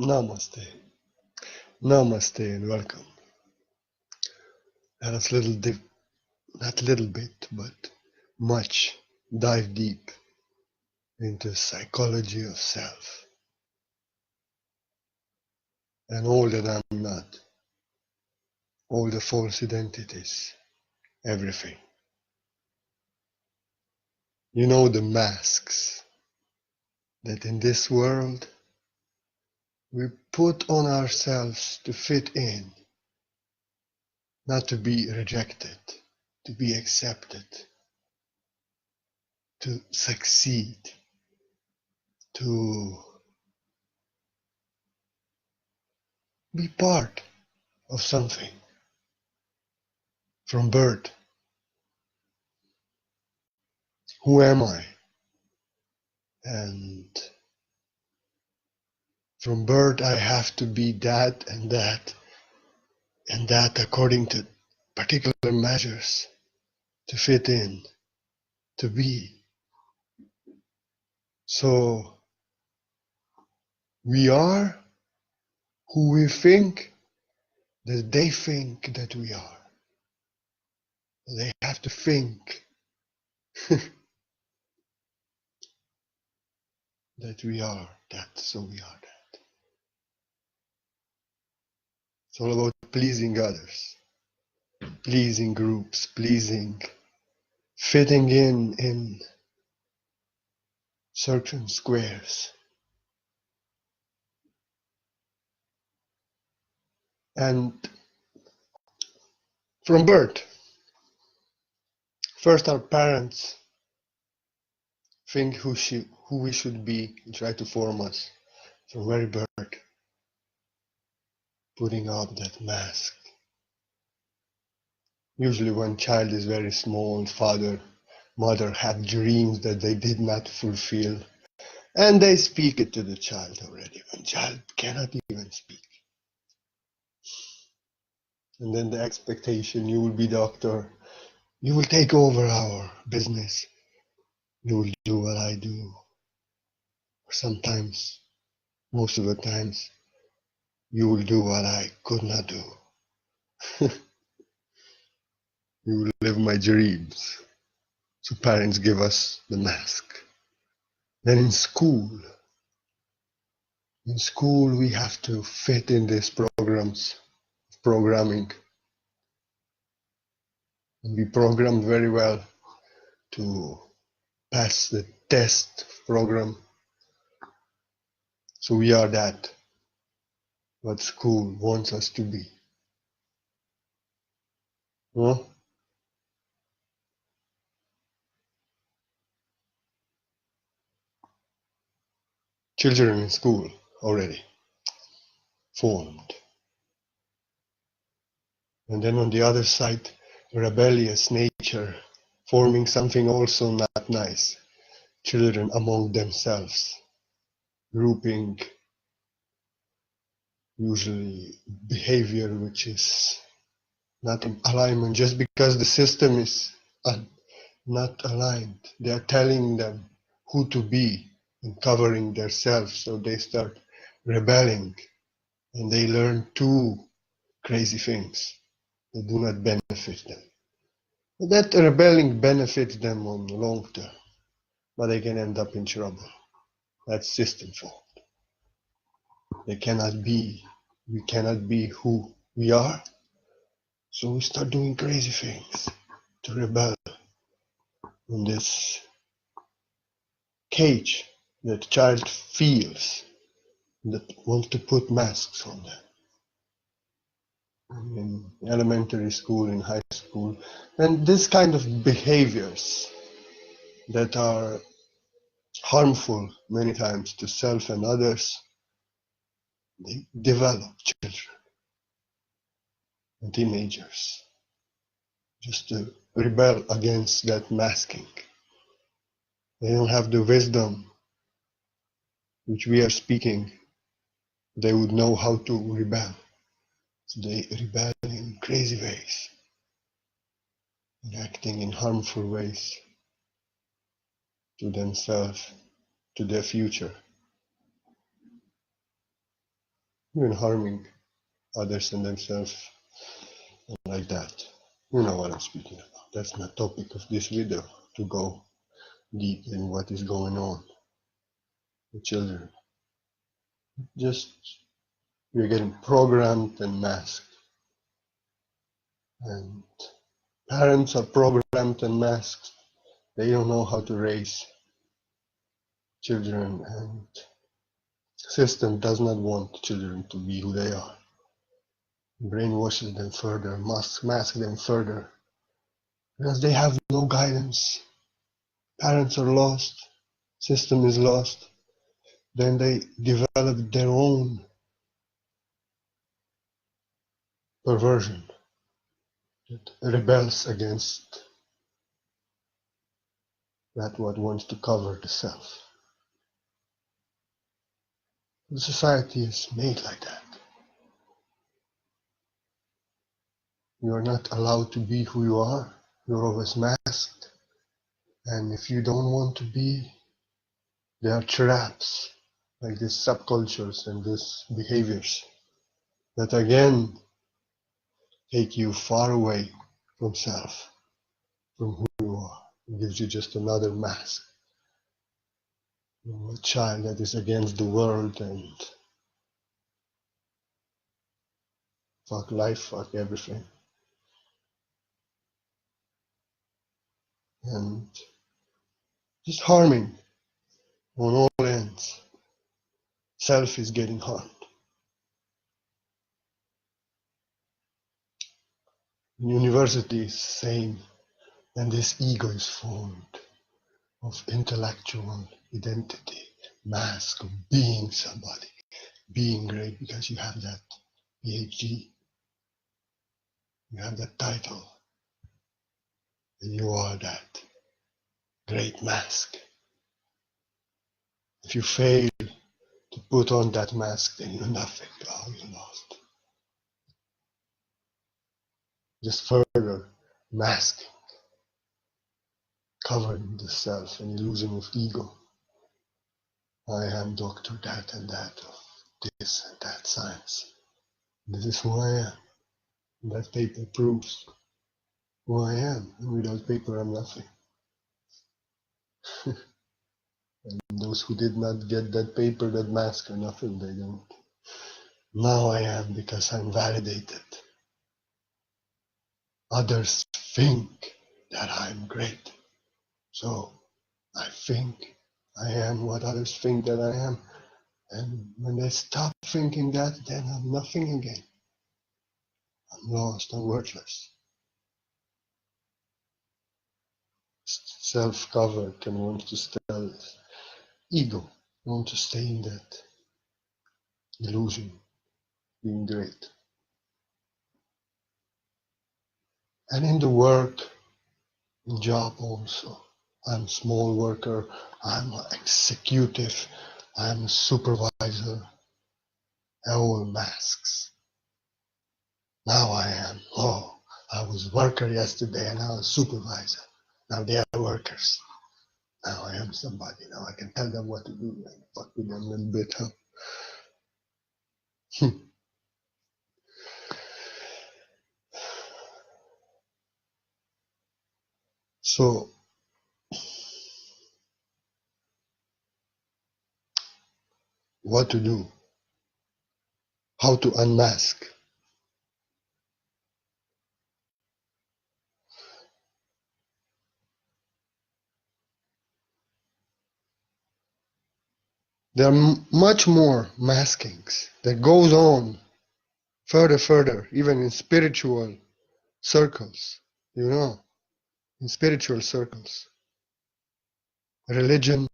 Namaste. Namaste and welcome. Let us not little bit, but much dive deep into psychology of self and all that I'm not, all the false identities, everything. You know the masks that in this world we put on ourselves to fit in, not to be rejected, to be accepted, to succeed, to be part of something from birth. Who am I? And from birth I have to be that and that and that according to particular measures to fit in, to be. So we are who we think that they think that we are. They have to think that we are that, so we are that. It's all about pleasing others, pleasing groups, pleasing, fitting in certain squares. And from birth, first our parents think who we should be and try to form us from very birth, putting up that mask. Usually when child is very small, father, mother have dreams that they did not fulfill, and they speak it to the child already when child cannot even speak. And then the expectation, you will be doctor, you will take over our business, you will do what I do. Or sometimes, most of the times, you will do what I could not do. You will live my dreams. So parents give us the mask. Then in school we have to fit in these programming, and we programmed very well to pass the test program. So we are that, what school wants us to be. Huh? Children in school already formed. And then on the other side, rebellious nature, forming something also not nice. Children among themselves, grouping usually behavior which is not in alignment just because the system is not aligned. They are telling them who to be and covering themselves, so they start rebelling and they learn two crazy things that do not benefit them. That rebelling benefits them on the long term, but they can end up in trouble. That's system fault. We cannot be who we are, so we start doing crazy things to rebel in this cage that child feels that wants to put masks on them. In elementary school, in high school, and this kind of behaviors that are harmful many times to self and others, they develop children and teenagers just to rebel against that masking. They don't have the wisdom which we are speaking. They would know how to rebel. So they rebel in crazy ways, and acting in harmful ways to themselves, to their future. even harming others and themselves like that. You know what I'm speaking about. That's not topic of this video, to go deep in what is going on with children. Just we're getting programmed and masked, and parents are programmed and masked. They don't know how to raise children, and the system does not want children to be who they are. Brainwashes them further, mask them further, because they have no guidance. Parents are lost, system is lost. Then they develop their own perversion that rebels against that what wants to cover the self. The society is made like that. You are not allowed to be who you are. You're always masked. And if you don't want to be, there are traps, like these subcultures and these behaviors, that again take you far away from self, from who you are. It gives you just another mask. A child that is against the world and fuck life, fuck everything. And just harming on all ends. Self is getting harmed. In university is the same, and this ego is formed of intellectual identity, mask of being somebody, being great because you have that PhD, you have that title, and you are that great mask. If you fail to put on that mask, then you're nothing. Oh, you're lost. Just further masking, covering the self, and illusion of ego. I am doctor that and that of this and that science. This is who I am. And that paper proves who I am. And without paper, I'm nothing. And those who did not get that paper, that mask, are nothing. They don't. Now I am because I'm validated. Others think that I'm great. So I think I am what others think that I am. And when they stop thinking that, then I'm nothing again. I'm lost, I'm worthless. Self-covered and wants to stay, ego wants to stay in that illusion, being great. And in the work, in job also, I'm a small worker, I'm an executive, I'm a supervisor, all masks. Now I am, I was worker yesterday and now I'm a supervisor. Now they are workers. Now I am somebody. Now I can tell them what to do and fuck with them a little bit. Huh? So, what to do? How to unmask? There are much more maskings that goes on further, even in spiritual circles, in spiritual circles. Religion,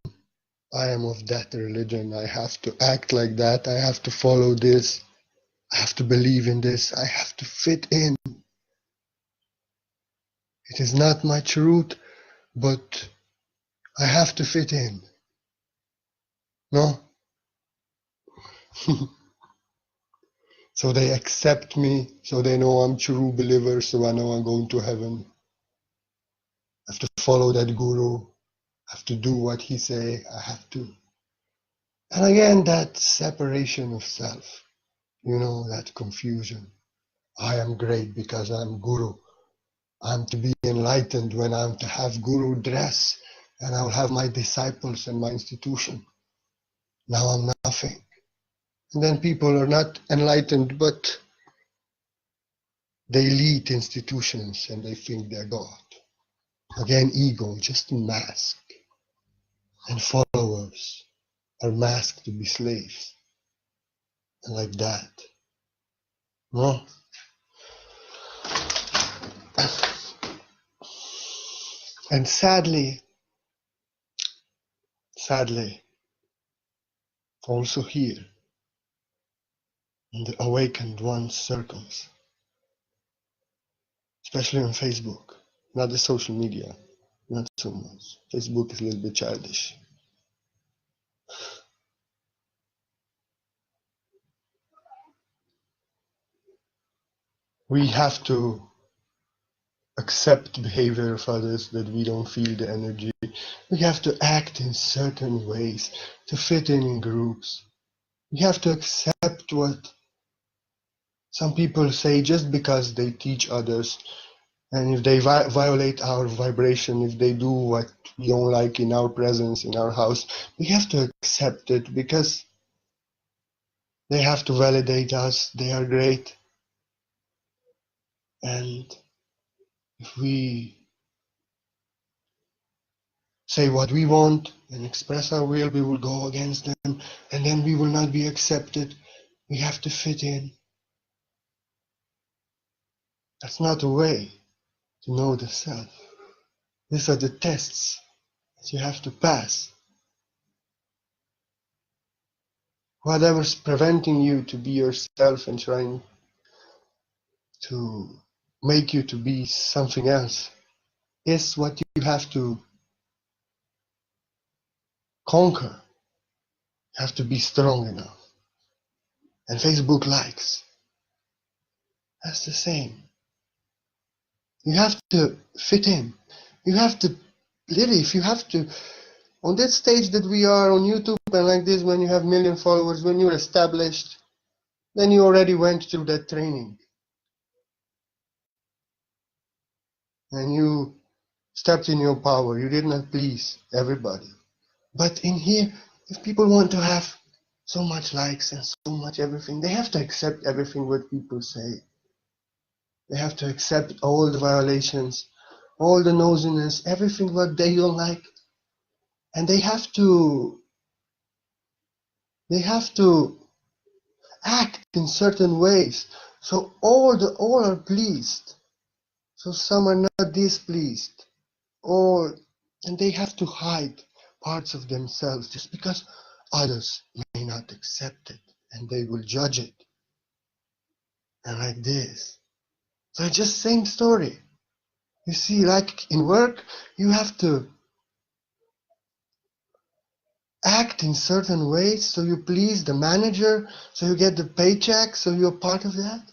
I am of that religion. I have to act like that. I have to follow this. I have to believe in this. I have to fit in. It is not my truth, but I have to fit in. No? So they accept me, so they know I'm true believer, so I know I'm going to heaven. I have to follow that guru. I have to do what he say. I have to. And again, that separation of self. You know, that confusion. I am great because I'm guru. I'm to be enlightened when I'm to have guru dress, and I'll have my disciples and my institution. Now I'm nothing. And then people are not enlightened, but they lead institutions and they think they're God. Again, ego, just a mask. And followers are masked to be slaves. And like that. No? And sadly, also here, in the awakened ones circles, especially on Facebook, not the social media, not so much. Facebook is a little bit childish. We have to accept behavior of others that we don't feel the energy. We have to act in certain ways to fit in groups. We have to accept what some people say just because they teach others. And if they violate our vibration, if they do what we don't like in our presence, in our house, we have to accept it because they have to validate us. They are great. And if we say what we want and express our will, we will go against them, and then we will not be accepted. We have to fit in. That's not a way to know the self. These are the tests that you have to pass. Whatever's preventing you to be yourself and trying to make you to be something else is what you have to conquer. You have to be strong enough. And Facebook likes. That's the same. You have to fit in. You have to, literally, if you have to, on that stage that we are on YouTube and like this, when you have 1,000,000 followers, when you're established, then you already went through that training. And you stepped in your power. You did not please everybody. But in here, if people want to have so much likes and so much everything, they have to accept everything what people say. They have to accept all the violations, all the nosiness, everything what they don't like. And they have to act in certain ways. So all are pleased. So some are not displeased. And they have to hide parts of themselves just because others may not accept it and they will judge it. And like this. So it's just same story. You see, like in work, you have to act in certain ways so you please the manager, so you get the paycheck, so you're part of that.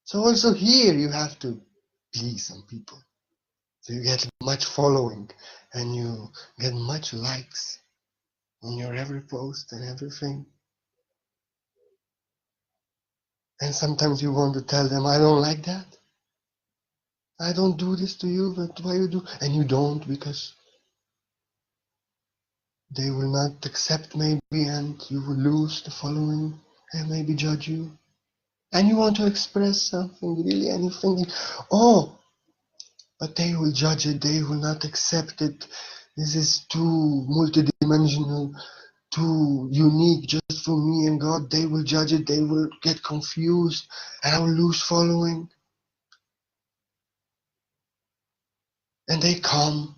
So also here you have to please some people. So you get much following and you get much likes on your every post and everything. And sometimes you want to tell them, I don't like that. I don't do this to you, but why you do? And you don't because they will not accept maybe and you will lose the following and maybe judge you. And you want to express something, really anything. Oh, but they will judge it, they will not accept it. This is too multidimensional, too unique just for me and God. They will judge it, they will get confused, and I will lose following. And they come,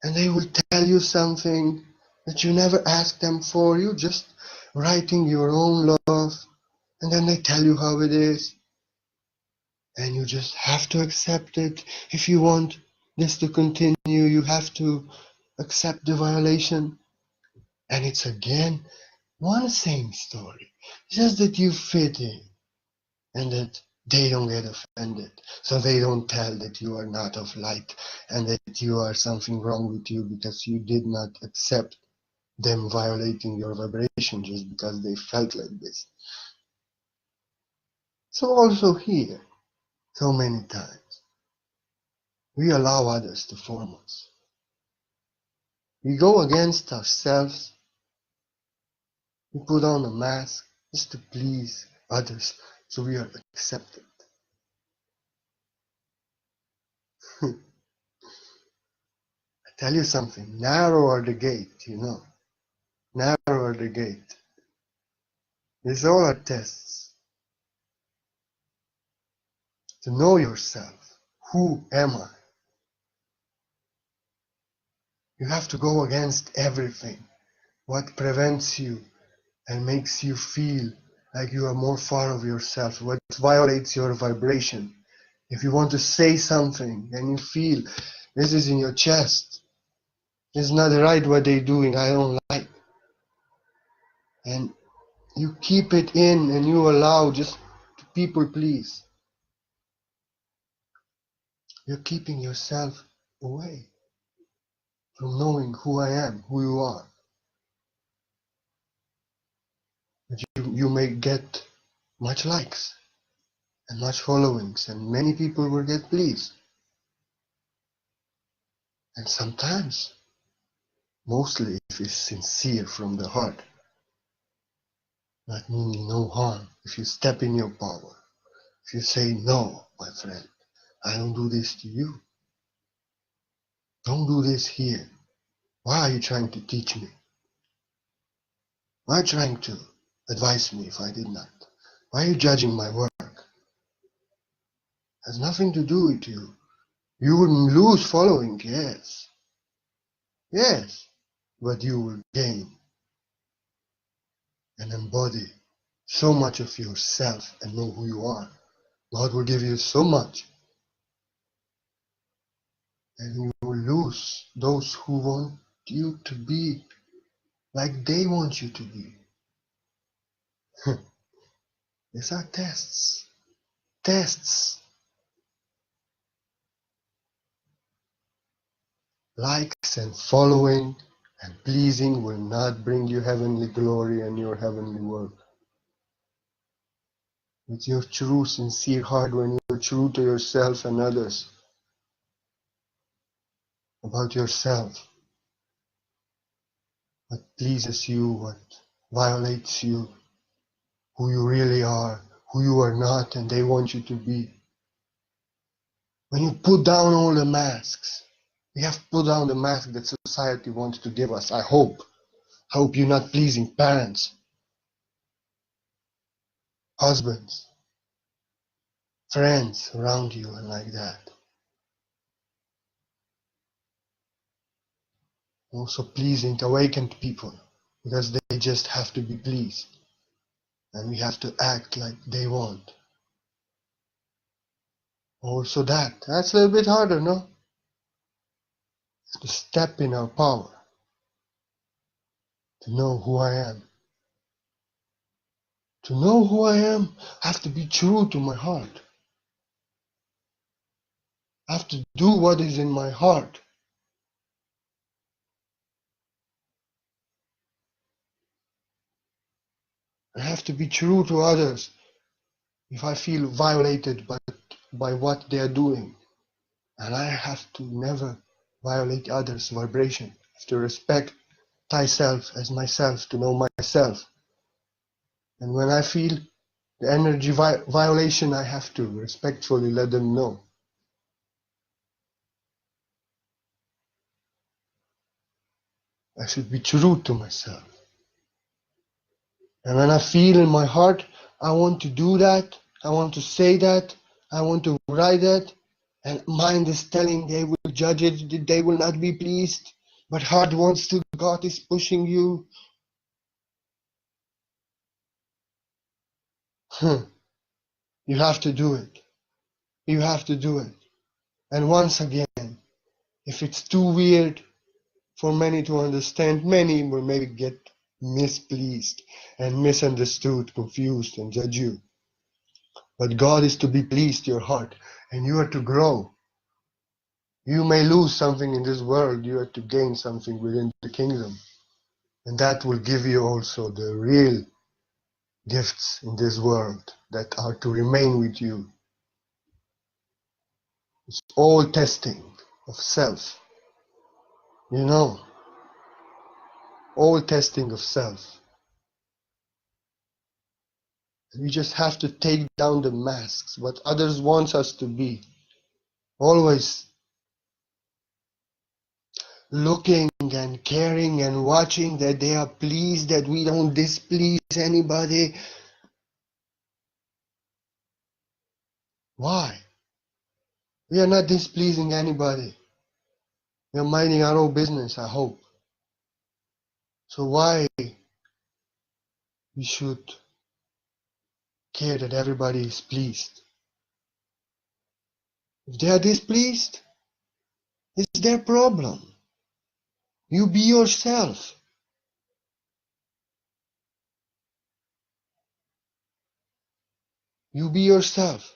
and they will tell you something that you never asked them for. You just writing your own love, and then they tell you how it is. And you just have to accept it. If you want this to continue, you have to accept the violation. And it's again one same story. Just that you fit in and that they don't get offended. So they don't tell that you are not of light and that you are something wrong with you because you did not accept them violating your vibration just because they felt like this. So also here, so many times, we allow others to form us. We go against ourselves. We put on a mask just to please others so we are accepted. I tell you something, narrow are the gate, narrow are the gate. These all are tests to know yourself. Who am I? You have to go against everything. What prevents you and makes you feel like you are more far of yourself, what violates your vibration. If you want to say something and you feel this is in your chest, this is not right what they're doing, I don't like. And you keep it in and you allow just to people please. You're keeping yourself away from knowing who I am, who you are. But you may get much likes and much followings and many people will get pleased. And sometimes, mostly if it's sincere from the heart, not meaning no harm, if you step in your power, if you say, no, my friend, I don't do this to you. Don't do this here. Why are you trying to teach me? Why are you trying to advise me if I did not? Why are you judging my work? It has nothing to do with you. You will lose following, yes. Yes. But you will gain and embody so much of yourself and know who you are. God will give you so much. And you will lose those who want you to be like they want you to be. These are tests. Tests. Likes and following and pleasing will not bring you heavenly glory and your heavenly work. With your true, sincere heart, when you're true to yourself and others, about yourself, what pleases you, what violates you, who you really are, who you are not, and they want you to be. When you put down all the masks, we have to put down the mask that society wants to give us. I hope you're not pleasing parents, husbands, friends around you and like that. Also pleasing awakened people, because they just have to be pleased. And we have to act like they want. Also that's a little bit harder, no? To step in our power, to know who I am. To know who I am, I have to be true to my heart. I have to do what is in my heart. I have to be true to others if I feel violated by what they are doing. And I have to never violate others' vibration. I have to respect thyself as myself, to know myself. And when I feel the energy violation, I have to respectfully let them know. I should be true to myself. And when I feel in my heart, I want to do that, I want to say that, I want to write that, and mind is telling they will judge it, they will not be pleased, but heart wants to, God is pushing you. You have to do it. You have to do it. And once again, if it's too weird for many to understand, many will maybe get mispleased and misunderstood, confused, and judge you. But God is to be pleased, your heart, and you are to grow. You may lose something in this world, you are to gain something within the kingdom. And that will give you also the real gifts in this world that are to remain with you. It's all testing of self. You know, all testing of self. We just have to take down the masks, what others want us to be. Always looking and caring and watching that they are pleased, that we don't displease anybody. Why? We are not displeasing anybody. We are minding our own business, I hope. So why we should care that everybody is pleased? If they are displeased, it's their problem. You be yourself. You be yourself.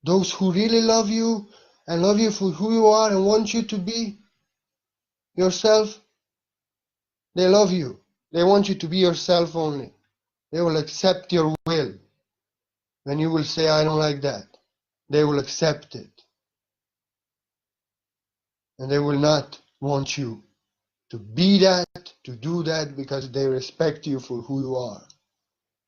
Those who really love you and love you for who you are and want you to be yourself, they love you. They want you to be yourself only. They will accept your will. When you will say, I don't like that, they will accept it. And they will not want you to be that, to do that, because they respect you for who you are.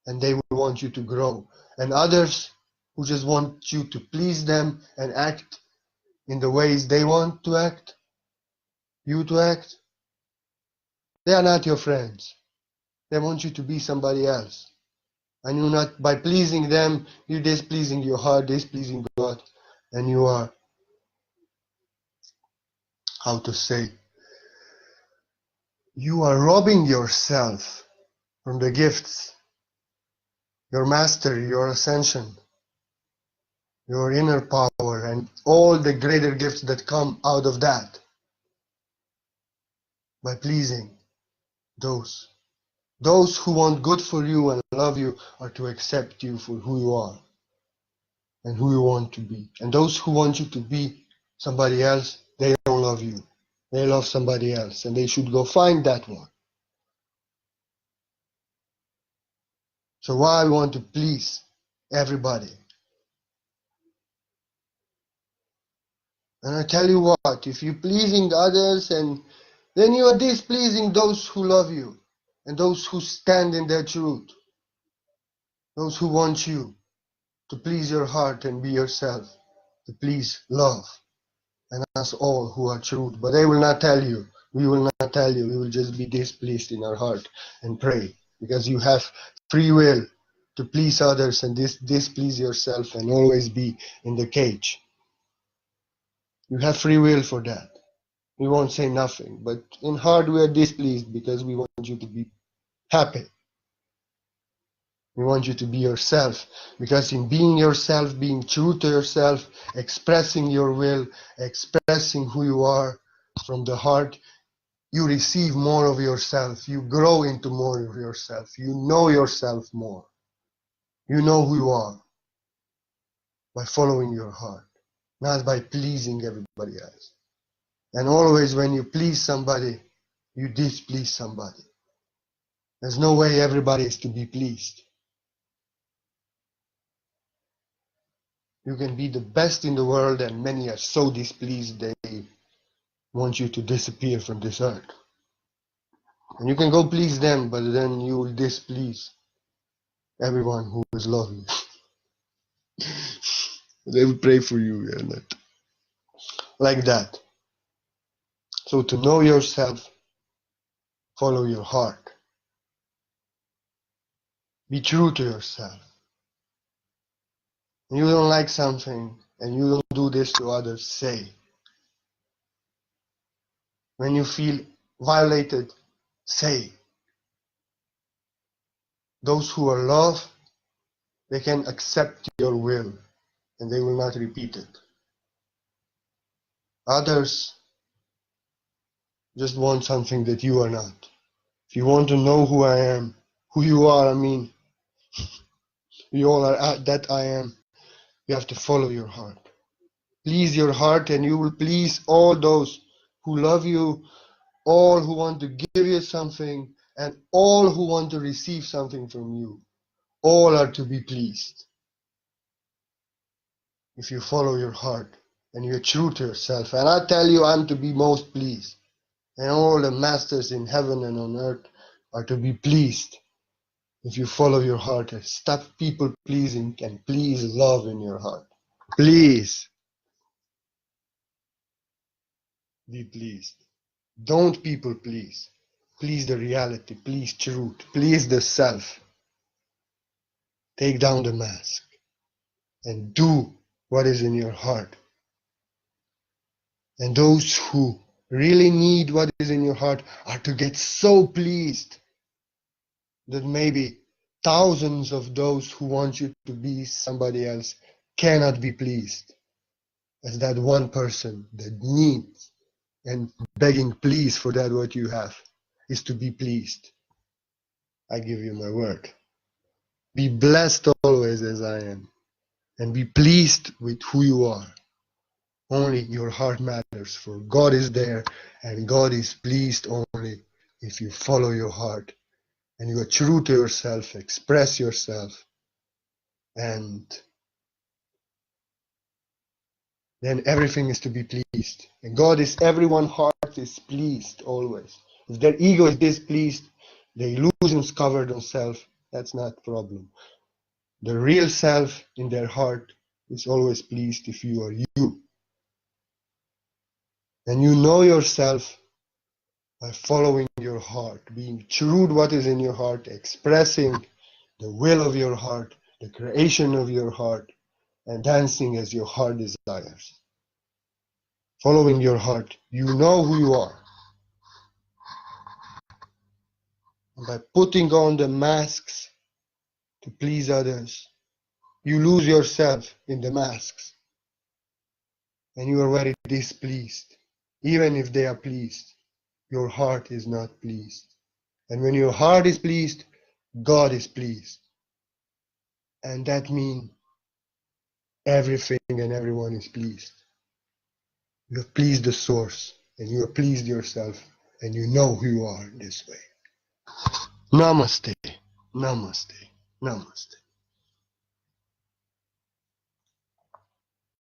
And they will want you to grow. And others who just want you to please them and act in the ways they want to act, you to act, they are not your friends. They want you to be somebody else. And you're not, by pleasing them, you're displeasing your heart, displeasing God. And you are, how to say, you are robbing yourself from the gifts, your mastery, your ascension, your inner power, and all the greater gifts that come out of that by pleasing those. Those who want good for you and love you are to accept you for who you are and who you want to be. And those who want you to be somebody else, they don't love you. They love somebody else, and they should go find that one. So why we want to please everybody? And I tell you what, if you're pleasing others, and then you are displeasing those who love you and those who stand in their truth, those who want you to please your heart and be yourself, to please love and us all who are truth. But they will not tell you. We will not tell you. We will just be displeased in our heart and pray, because you have free will to please others and displease yourself and always be in the cage. You have free will for that. We won't say nothing, but in heart we are displeased because we want you to be happy. We want you to be yourself, because in being yourself, being true to yourself, expressing your will, expressing who you are from the heart, you receive more of yourself. You grow into more of yourself. You know yourself more. You know who you are by following your heart, not by pleasing everybody else. And always when you please somebody, you displease somebody. There's no way everybody is to be pleased. You can be the best in the world, and many are so displeased they want you to disappear from this earth. And you can go please them, but then you will displease everyone who is lovely. They will pray for you, yeah, not like that. So to know yourself, follow your heart. Be true to yourself. When you don't like something and you don't do this to others, say. When you feel violated, say. Those who are loved, they can accept your will and they will not repeat it. Others just want something that you are not. If you want to know who I am, who you are, I mean, you all are that I am, you have to follow your heart. Please your heart and you will please all those who love you, all who want to give you something, And all who want to receive something from you, all are to be pleased. If you follow your heart and you're true to yourself. And I tell you, I'm to be most pleased. And all the masters in heaven and on earth are to be pleased if you follow your heart and stop people pleasing and please love in your heart. Please be pleased. Don't people please. Please the reality. Please truth. Please the self. Take down the mask and do what is in your heart. And those who really need what is in your heart are to get so pleased that maybe thousands of those who want you to be somebody else cannot be pleased as that one person that needs and begging please for that what you have is to be pleased. I give you my word. Be blessed always as I am, and be pleased with who you are. Only your heart matters, for God is there, and God is pleased only if you follow your heart and you are true to yourself, express yourself, and then everything is to be pleased. And God is, everyone's heart is pleased always. If their ego is displeased, the illusions covered on self, that's not a problem. The real self in their heart is always pleased if you are you. And you know yourself by following your heart, being true to what is in your heart, expressing the will of your heart, the creation of your heart, and dancing as your heart desires. Following your heart, you know who you are. And by putting on the masks to please others, you lose yourself in the masks. And you are very displeased. Even if they are pleased, your heart is not pleased. And when your heart is pleased, God is pleased. And that means everything and everyone is pleased. You have pleased the source, and you have pleased yourself, and you know who you are this way. Namaste, namaste, namaste.